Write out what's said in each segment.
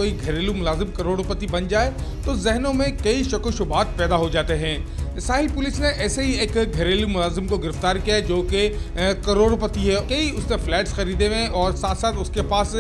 कोई घरेलू मुलाजिम करोड़पति बन जाए तो जहनों में कई शक व शुबहात पैदा हो जाते हैं। साहिल पुलिस ने ऐसे ही एक घरेलू मुलाजिम को गिरफ्तार किया है जो कि करोड़पति है। कई उसने फ्लैट्स खरीदे हुए और साथ साथ उसके पास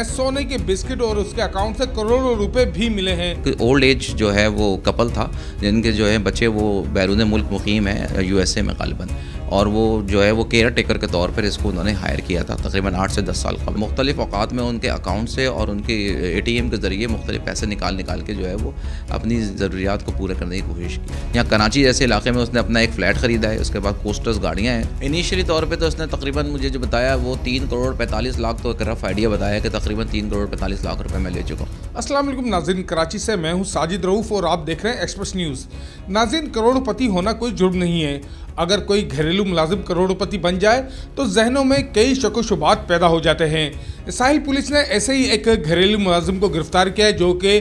सोने के बिस्किट और उसके अकाउंट से करोड़ों रुपए भी मिले हैं। ओल्ड एज जो है वो कपल था जिनके जो है बच्चे वो बैरून मुल्क मुकीम है यूएसए में गालिबन, और वो जो है वो केयर टेकर के तौर पर इसको उन्होंने हायर किया था तकरीबन 8 से 10 साल कबल। मुख्तलिफ औकात में उनके अकाउंट से और उनके ATM के ज़रिए मुख्तलिफ पैसे निकाल के जो है वो अपनी ज़रूरियात को पूरा करने की कोशिश की। यहाँ कराची जैसे इलाके में उसने अपना एक फ़्लैट ख़रीदा है, उसके बाद कोस्टर्स गाड़ियाँ हैं। इनिशियली तौर पर तो उसने तकरीबन मुझे जो बताया वो 3 करोड़ 45 लाख, तो एक रफ आइडिया बताया कि तकरीबन 3 करोड़ 45 लाख रुपये मैं ले चुका हूँ। अस्सलाम वालेकुम नाज़रीन, कराची से मैं हूँ साजिद रऊफ़ और आप देख रहे हैं एक्सप्रेस न्यूज़। नाज़रीन, करोड़पति होना कोई जुर्म नहीं है। अगर कोई घरेलू मुलाजिम करोड़पति बन जाए तो जहनों में कई शक व शुबहात पैदा हो जाते हैं। साहिल पुलिस ने ऐसे ही एक घरेलू मुलाजिम को गिरफ्तार किया है जो कि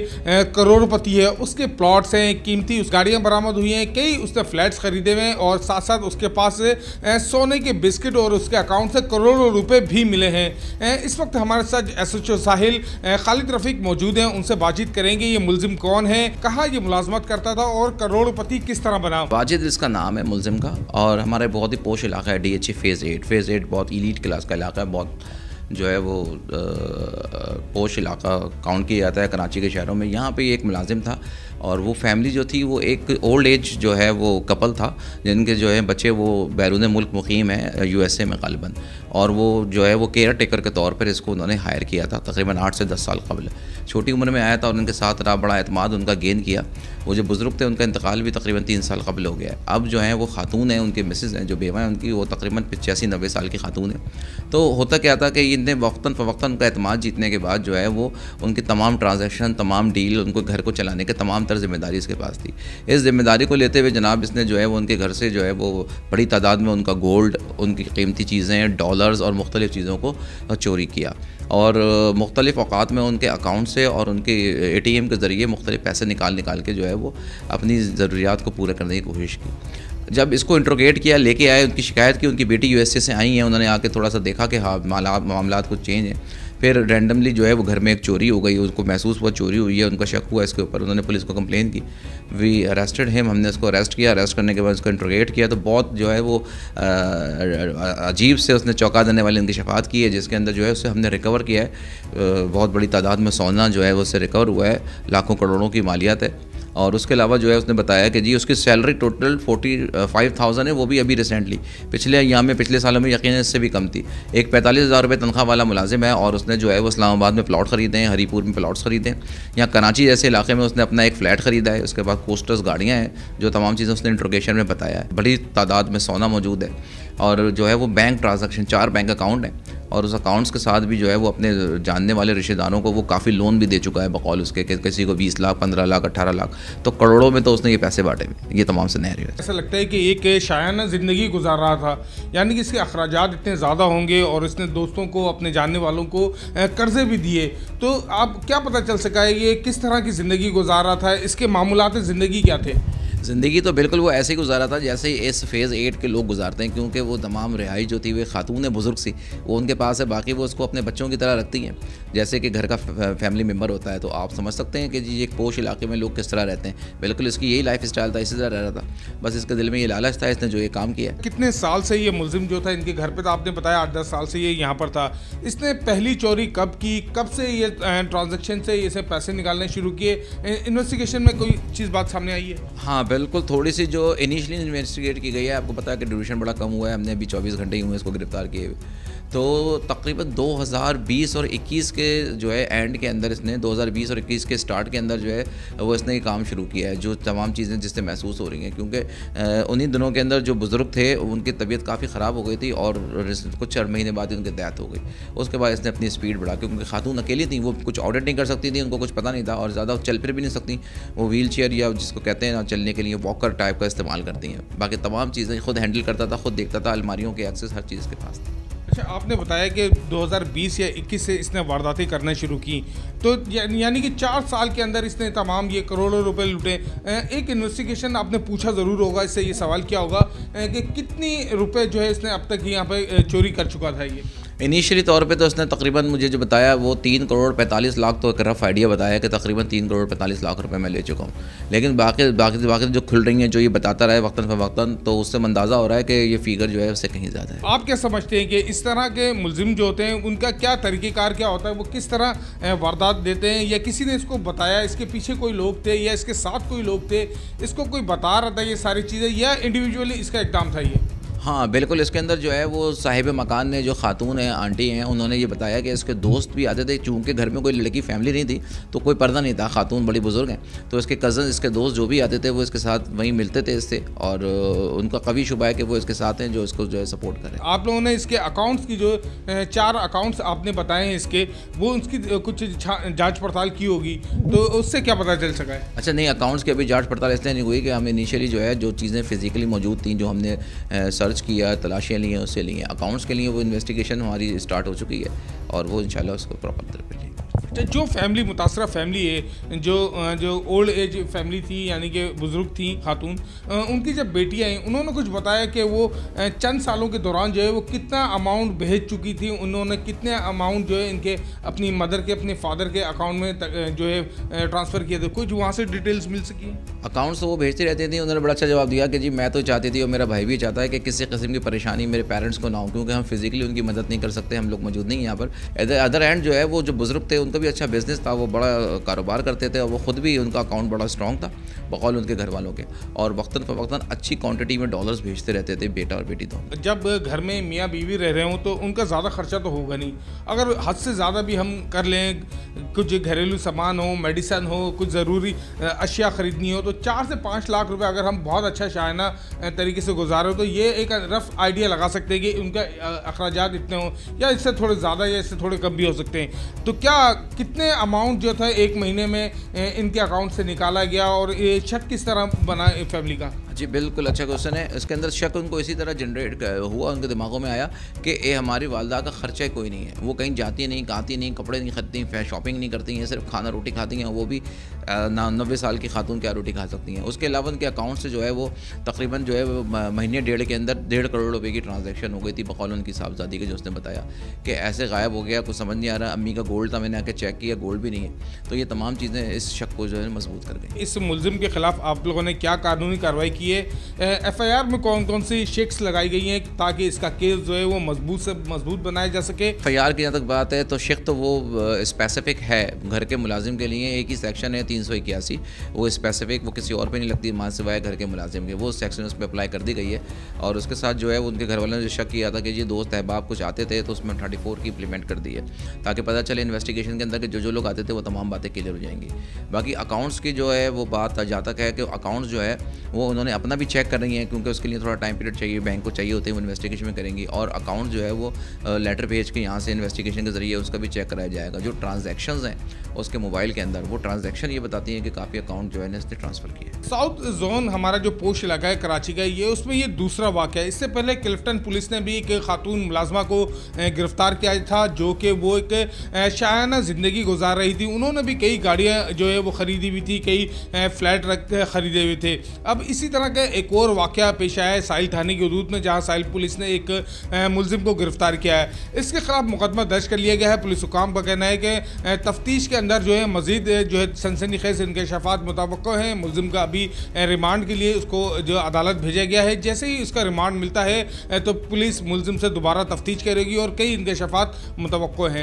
करोड़पति है। उसके प्लॉट्स हैं, कीमती उस गाड़ियाँ बरामद हुई हैं, कई उसने फ्लैट्स खरीदे हुए हैं और साथ साथ उसके पास सोने के बिस्किट और उसके अकाउंट से करोड़ों रुपए भी मिले हैं। इस वक्त हमारे साथ SHO साहिल खालिद रफ़ीक मौजूद हैं, उनसे बातचीत करेंगे। ये मुलजिम कौन है, कहाँ ये मुलाजमत करता था और करोड़पति किस तरह बना। वाजिद इसका नाम है मुलजिम का, और हमारे बहुत ही पोश इलाका है DHE फेज़ 8 बहुत इलीट क्लास का इलाका है। बहुत जो है वो पोश इलाका काउंट किया जाता है कराची के शहरों में। यहाँ पे एक मुलाजिम था और वो फैमिली जो थी वो एक ओल्ड एज जो है वो कपल था जिनके जो है बच्चे वो बैरून मुल्क मुकीम है यूएसए में गालिबन, और वो जो है वो केयर टेकर के तौर पर इसको उन्होंने हायर किया था तकरीबन 8 से 10 साल कबल। छोटी उम्र में आया था और उनके साथ रहा, बड़ा एतमाद उनका गेन किया। वो जो बुज़ुर्ग थे उनका इंतकाल भी तकरीबन 3 साल कबल हो गया है। अब जो है वो खातून है, उनकी मिसेज़ हैं जो बेवा है उनकी, वो तकरीबन 85-90 साल की खातून है। तो होता क्या था कि इनने वक्तन फ़वक्तन उनका एतमाद जीतने के बाद जो है वो उनकी तमाम ट्रांजैक्शन, तमाम डील, उनको घर को चलाने के तमाम जिम्मेदारी इसके पास थी। इस जिम्मेदारी को लेते हुए जनाब इसने जो है वो उनके घर से जो है वो बड़ी तादाद में उनका गोल्ड, उनकी कीमती चीज़ें, डॉलर्स और मुख्तलिफ़ चीज़ों को चोरी किया और मुख्तलिफ़ औकात में उनके अकाउंट से और उनके ATM के ज़रिए मुख्तलिफ़ पैसे निकाल के जो है वो अपनी ज़रूरियात को पूरा करने की कोशिश की। जब इसको इंट्रोगेट किया, लेके आए, उनकी शिकायत की, उनकी बेटी USA से आई हैं, उन्होंने आके थोड़ा सा देखा कि हाँ मामलात कुछ चेंज हैं। फिर रैंडमली जो है वो घर में एक चोरी हो गई, उसको महसूस हुआ चोरी हुई है, उनका शक हुआ इसके ऊपर, उन्होंने पुलिस को कंप्लेन की। वी अरेस्टेड हिम, हमने उसको अरेस्ट किया। अरेस्ट करने के बाद उसको इंट्रोगेट किया तो बहुत जो है वो अजीब से उसने चौंका देने वाली उनकी शफात की है, जिसके अंदर जो है उसे हमने रिकवर किया है। बहुत बड़ी तादाद में सोना जो है वो उससे रिकवर हुआ है, लाखों करोड़ों की मालियात है। और उसके अलावा जो है उसने बताया कि जी उसकी सैलरी टोटल 45,000 है, वो भी अभी रिसेंटली पिछले सालों में यकीन इससे भी कम थी। एक 45,000 रुपये तनख्वाह वाला मुलाजिम है और उसने जो है वो इस्लामाबाद में प्लॉट ख़रीदे हैं, हरीपुर में प्लॉट्स ख़रीदे हैं। यहाँ कराची जैसे इलाके में उसने अपना एक फ़्लैट ख़रीदा है। उसके बाद कोस्टर्स गाड़ियाँ हैं, जो तमाम चीज़ें उसने इंट्रोगेशन में बताया है। बड़ी तादाद में सोना मौजूद है और जो है वो बैंक ट्रांजैक्शन, 4 बैंक अकाउंट हैं और उस अकाउंट्स के साथ भी जो है वो अपने जानने वाले रिश्तेदारों को वो काफ़ी लोन भी दे चुका है बकौल उसके, किसी को 20 लाख, 15 लाख, 18 लाख, तो करोड़ों में तो उसने ये पैसे बांटे हुए। ये तमाम सिनेरियो है। ऐसा लगता है कि एक शायाना ज़िंदगी गुजार रहा था, यानी कि इसके अखराजात इतने ज़्यादा होंगे और इसने दोस्तों को, अपने जानने वालों को कर्जे भी दिए। तो आप क्या पता चल सका है ये किस तरह की ज़िंदगी गुजार रहा था, इसके मामूलात ज़िंदगी क्या थे? ज़िंदगी तो बिल्कुल वो ऐसे ही गुजारा था जैसे ही इस फेज़ 8 के लोग गुजारते हैं, क्योंकि वो तमाम रिहाई जो थी वो खातून बुज़ुर्ग सी वो उनके पास है, बाकी वो उसको अपने बच्चों की तरह रखती हैं जैसे कि घर का फैमिली मेम्बर होता है। तो आप समझ सकते हैं कि जी एक पोश इलाके में लोग किस तरह रहते हैं। बिल्कुल इसकी यही लाइफ स्टाइल था, इसी तरह रह रहा था, बस इसके दिल में ये लालच था, इसने जो ये काम किया। कितने साल से ये मुलजिम जो था इनके घर पर था? आपने बताया 8-10 साल से ये यहाँ पर था। इसने पहली चोरी कब की, कब से ये ट्रांजेक्शन से इसे पैसे निकालने शुरू किए? इन्वेस्टिगेशन में कोई चीज़ बात सामने आई है? हाँ बिल्कुल, थोड़ी सी जो इनिशियली इन्वेस्टिगेट की गई है, आपको पता है कि ड्यूरेशन बड़ा कम हुआ है, हमने अभी 24 घंटे ही हुए इसको गिरफ्तार किए हुए। तो तकरीबन 2020 और 21 के जो है एंड के अंदर इसने 2020 और 21 के स्टार्ट के अंदर जो है वो इसने ये काम शुरू किया है। जो तमाम चीज़ें जिससे महसूस हो रही हैं, क्योंकि उन्हीं दिनों के अंदर जो बुज़ुर्ग थे उनकी तबीयत काफ़ी ख़राब हो गई थी और कुछ 4 महीने बाद ही उनकी डेथ हो गई। उसके बाद इसने अपनी स्पीड बढ़ा, क्योंकि खातून अकेली थी, वो कुछ ऑडिट नहीं कर सकती थी, उनको कुछ पता नहीं था और ज़्यादा चल फिर भी नहीं सकती। वो व्हील चेयर या जिसको कहते हैं ना चलने के लिए वॉकर टाइप का इस्तेमाल करती हैं। बाकी तमाम चीज़ें खुद हैंडल करता था, खुद देखता था, अलमारियों के एक्सेस हर चीज़ के पास थी। अच्छा, आपने बताया कि 2020 या 21 से इसने वारदातें करना शुरू की, तो यानी कि 4 साल के अंदर इसने तमाम ये करोड़ों रुपए लूटे। एक इन्वेस्टिगेशन आपने पूछा ज़रूर होगा, इससे ये सवाल किया होगा कि कितनी रुपए जो है इसने अब तक यहाँ पे चोरी कर चुका था ये? इनिशियली तौर पे तो उसने तकरीबन मुझे जो बताया वो 3 करोड़ 45 लाख, तो एक रफ़ आइडिया बताया कि तकरीबन 3 करोड़ 45 लाख रुपए मैं ले चुका हूँ। लेकिन बाकी जो खुल रही हैं, जो ये बताता रहा है वक्तन फ़वक्तन, तो उससे अंदाज़ा हो रहा है कि ये फ़िगर जो है उससे कहीं ज़्यादा है। आप क्या समझते हैं कि इस तरह के मुलजिम जो होते हैं उनका क्या तरीक़ेकार क्या होता है, वो किस तरह वारदात देते हैं, या किसी ने इसको बताया, इसके पीछे कोई लोग थे या इसके साथ कोई लोग थे, इसको कोई बता रहा था ये सारी चीज़ें, या इंडिविजुअली इसका इक़दाम था ये? हाँ बिल्कुल, इसके अंदर जो है वो साहिब मकान ने, जो खातून है, आंटी हैं, उन्होंने ये बताया कि इसके दोस्त भी आते थे। चूँकि घर में कोई लड़की फैमिली नहीं थी तो कोई पर्दा नहीं था, खातून बड़ी बुजुर्ग हैं, तो इसके कज़न, इसके दोस्त जो भी आते थे वो इसके साथ वहीं मिलते थे इससे, और उनका कभी शुबा है कि वो इसके साथ हैं जो इसको जो है सपोर्ट करें। आप लोगों ने इसके अकाउंट्स की जो 4 अकाउंट्स आपने बताए हैं इसके, वो उसकी कुछ जाँच पड़ताल की होगी, तो उससे क्या पता चल सका है? अच्छा नहीं, अकाउंट्स की अभी जाँच पड़ताल इसलिए नहीं हुई कि हम इनिशियली जो है जो चीज़ें फिजिकली मौजूद थी, जो हमने सर्च किया, तलाशी लिए उससे लिए, अकाउंट्स के लिए वो इन्वेस्टिगेशन हमारी स्टार्ट हो चुकी है और वो इंशाल्लाह उसको प्रॉपर तरह पे लेंगे। जो फैमिली मुतासरा फैमिली है, जो ओल्ड एज फैमिली थी, यानी कि बुज़ुर्ग थी खातून, उनकी जब बेटियाँ आई, उन्होंने कुछ बताया कि वो चंद सालों के दौरान जो है वो कितना अमाउंट भेज चुकी थी, उन्होंने कितने अमाउंट जो है इनके अपनी मदर के, अपने फादर के अकाउंट में जो है ट्रांसफ़र किए थे, कुछ वहाँ से डिटेल्स मिल सकी? अकाउंट्स तो वो भेजती रहती थी। उन्होंने बड़ा अच्छा जवाब दिया कि जी मैं तो चाहती थी और मेरा भाई भी चाहता है कि किसी किस्म की परेशानी मेरे पेरेंट्स को ना हो, क्योंकि हम फिजिकली उनकी मदद नहीं कर सकते, हम लोग मौजूद नहीं हैं यहाँ पर। अदर एंड जो है वो जो बुज़ुर्ग थे उनका भी अच्छा बिज़नेस था, वो बड़ा कारोबार करते थे और वो ख़ुद भी, उनका अकाउंट बड़ा स्ट्रॉन्ग था बकौल उनके घर वालों के, और वक्तन फ़वक्तन अच्छी क्वांटिटी में डॉलर्स भेजते रहते थे, बेटा और बेटी दोनों। जब घर में मियाँ बीवी रह रहे हों तो उनका ज़्यादा खर्चा तो होगा नहीं, अगर हद से ज़्यादा भी हम कर लें, कुछ घरेलू सामान हो, मेडिसन हो, कुछ ज़रूरी अशिया ख़रीदनी हो, तो 4 से 5 लाख रुपए अगर हम बहुत अच्छा शायना तरीके से गुजारे हो तो ये एक रफ़ आइडिया लगा सकते हैं कि उनका अखराजात इतने हों, या इससे थोड़े ज़्यादा या इससे थोड़े कम भी हो सकते हैं। तो क्या कितने अमाउंट जो था 1 महीने में इनके अकाउंट से निकाला गया, और ये शक किस तरह बना फैमिली का? जी बिल्कुल, अच्छा क्वेश्चन है। इसके अंदर शक उनको इसी तरह जनरेट हुआ, उनके दिमागों में आया कि ये हमारी वालदा का खर्चा कोई नहीं है, वो कहीं जाती नहीं, खाती नहीं, कपड़े नहीं खरीदती, शॉपिंग नहीं करती हैं, सिर्फ खाना रोटी खाती हैं, वो भी 90 साल की खातून क्या रोटी खा सकती हैं। उसके अलावा उनके अकाउंट से जो है वो तकरीबन जो है वो महीने 1.5 के अंदर 1.5 करोड़ रुपए की ट्रांजैक्शन हो गई थी बकौल उनकी साहबजादी के, जो उसने बताया कि ऐसे गायब हो गया, कुछ समझ नहीं आ रहा। अम्मी का गोल्ड था, मैंने आके चेक किया, गोल्ड भी नहीं है। तो ये तमाम चीज़ें इस शक को जो है मजबूत कर गई। इस मुलजिम के खिलाफ आप लोगों ने क्या कानूनी कार्रवाई की है? FIR में कौन कौन सी शेक्स लगाई गई हैं ताकि इसका केस जो है वो मजबूत से मजबूत बनाया जा सके? FIR की जहाँ तक बात है तो शेख तो वो स्पेसिफिक है घर के मुलाजिम के लिए, एक ही सेक्शन है 381, वो स्पेसिफिक, वो किसी और पे नहीं लगती मां सिवाय घर के मुलाजिम के, वो सेक्शन उस पर अप्लाई कर दी गई है। और उसके साथ जो है उनके घर वालों ने जो शक किया था कि ये दोस्त अहबाब कुछ आते थे, तो उसमें 34 की इम्प्लीमेंट कर दी है ताकि पता चले इन्वेस्टिगेशन के अंदर कि जो लोग आते थे वो तमाम बातें क्लियर हो जाएंगी। बाकी अकाउंट्स की जो है वो बात जहाँ तक है कि अकाउंट्स जो है वो उन्होंने अपना भी चेक कर रही हैं, क्योंकि उसके लिए थोड़ा टाइम पीरियड चाहिए, बैंक को चाहिए होते हैं, वो इन्वेस्टिगेशन में करेंगी। और अकाउंट जो है वो लेटर भेज के यहाँ से इन्वेस्टिगेशन के जरिए उसका भी चेक कराया जाएगा। जो ट्रांजैक्शंस हैं उसके मोबाइल के अंदर, वो ट्रांजैक्शन ये बताती हैं कि काफ़ी अकाउंट जो है इसने ट्रांसफ़र किए। साउथ जोन हमारा जो पोश इलाका है कराची का, ये उसमें ये दूसरा वाक़या है। इससे पहले क्लिफ्टन पुलिस ने भी एक खातून मुलाजमा को गिरफ्तार किया था, जो कि वो एक शायाना ज़िंदगी गुजार रही थी। उन्होंने भी कई गाड़ियाँ जो है वो ख़रीदी हुई थी, कई फ्लैट ख़रीदे हुए थे। अब इसी तरह का एक और वाक़या पेश आया है साहिल थाने की हदूद में, जहाँ साहिल पुलिस ने एक मुलजिम को गिरफ्तार किया है। इसके खिलाफ मुकदमा दर्ज कर लिया गया है। पुलिस हुकाम का कहना है कि तफ्तीश के अंदर जो है मज़ीद जो है सनसनीखेज़ इंकशाफात मुतावक्को हैं। मुलजिम का अभी रिमांड के लिए उसको जो अदालत भेजा गया है। जैसे ही उसका रिमांड मिलता है तो पुलिस मुलजिम से दोबारा तफ्तीश करेगी और कई इंकशाफात मुतावक्को हैं।